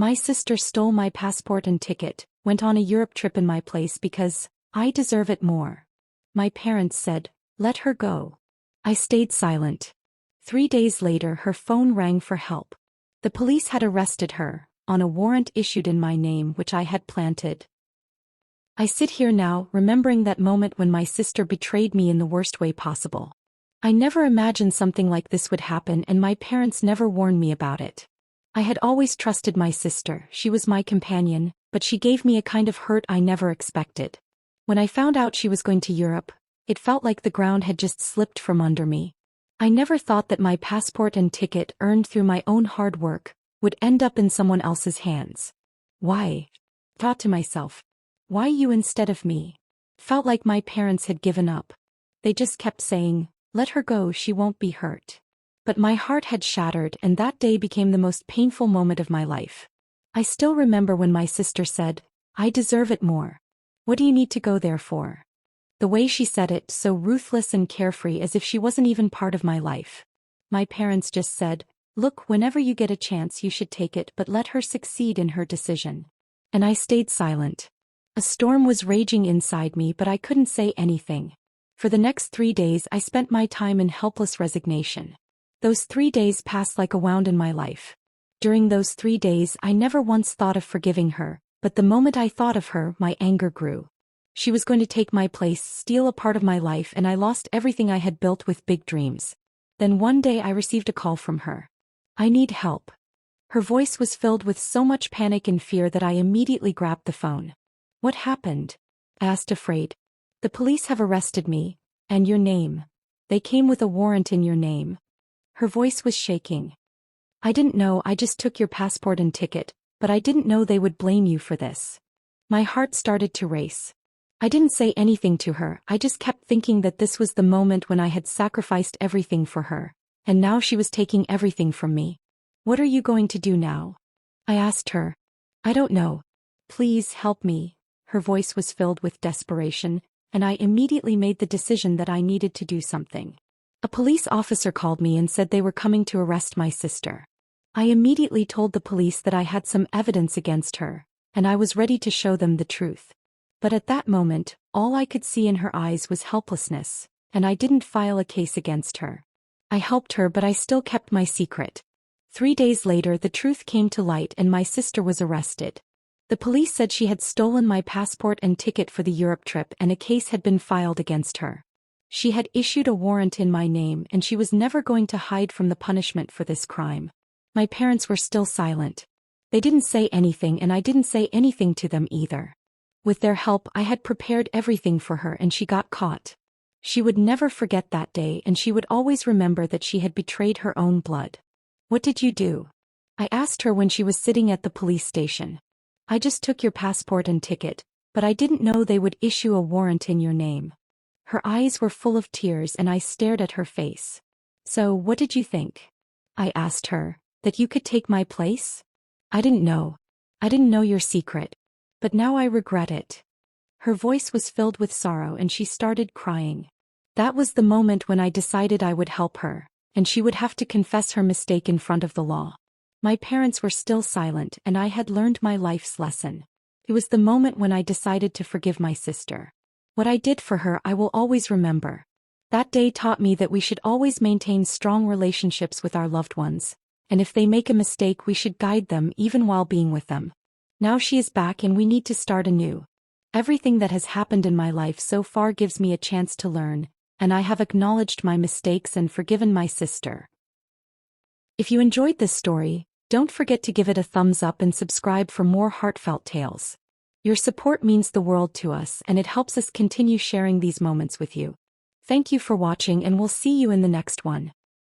My sister stole my passport and ticket, went on a Europe trip in my place because I deserve it more. My parents said, let her go. I stayed silent. 3 days later her phone rang for help. The police had arrested her, on a warrant issued in my name which I had planted. I sit here now, remembering that moment when my sister betrayed me in the worst way possible. I never imagined something like this would happen, and my parents never warned me about it. I had always trusted my sister, she was my companion, but she gave me a kind of hurt I never expected. When I found out she was going to Europe, it felt like the ground had just slipped from under me. I never thought that my passport and ticket, earned through my own hard work, would end up in someone else's hands. Why? Thought to myself. Why you instead of me? Felt like my parents had given up. They just kept saying, let her go, she won't be hurt. But my heart had shattered, and that day became the most painful moment of my life. I still remember when my sister said, I deserve it more. What do you need to go there for? The way she said it, so ruthless and carefree, as if she wasn't even part of my life. My parents just said, look, whenever you get a chance you should take it, but let her succeed in her decision. And I stayed silent. A storm was raging inside me, but I couldn't say anything. For the next 3 days I spent my time in helpless resignation. Those 3 days passed like a wound in my life. During those 3 days I never once thought of forgiving her, but the moment I thought of her, my anger grew. She was going to take my place, steal a part of my life, and I lost everything I had built with big dreams. Then one day I received a call from her. I need help. Her voice was filled with so much panic and fear that I immediately grabbed the phone. What happened? I asked, afraid. The police have arrested me, and your name. They came with a warrant in your name. Her voice was shaking. I didn't know, I just took your passport and ticket, but I didn't know they would blame you for this. My heart started to race. I didn't say anything to her, I just kept thinking that this was the moment when I had sacrificed everything for her, and now she was taking everything from me. What are you going to do now? I asked her. I don't know. Please help me. Her voice was filled with desperation, and I immediately made the decision that I needed to do something. A police officer called me and said they were coming to arrest my sister. I immediately told the police that I had some evidence against her, and I was ready to show them the truth. But at that moment, all I could see in her eyes was helplessness, and I didn't file a case against her. I helped her, but I still kept my secret. 3 days later the truth came to light and my sister was arrested. The police said she had stolen my passport and ticket for the Europe trip, and a case had been filed against her. She had issued a warrant in my name, and she was never going to hide from the punishment for this crime. My parents were still silent. They didn't say anything, and I didn't say anything to them either. With their help I had prepared everything for her, and she got caught. She would never forget that day, and she would always remember that she had betrayed her own blood. What did you do? I asked her when she was sitting at the police station. I just took your passport and ticket, but I didn't know they would issue a warrant in your name. Her eyes were full of tears and I stared at her face. So what did you think? I asked her. That you could take my place? I didn't know. I didn't know your secret. But now I regret it. Her voice was filled with sorrow and she started crying. That was the moment when I decided I would help her, and she would have to confess her mistake in front of the law. My parents were still silent, and I had learned my life's lesson. It was the moment when I decided to forgive my sister. What I did for her I will always remember. That day taught me that we should always maintain strong relationships with our loved ones, and if they make a mistake we should guide them even while being with them. Now she is back and we need to start anew. Everything that has happened in my life so far gives me a chance to learn, and I have acknowledged my mistakes and forgiven my sister. If you enjoyed this story, don't forget to give it a thumbs up and subscribe for more heartfelt tales. Your support means the world to us, and it helps us continue sharing these moments with you. Thank you for watching, and we'll see you in the next one.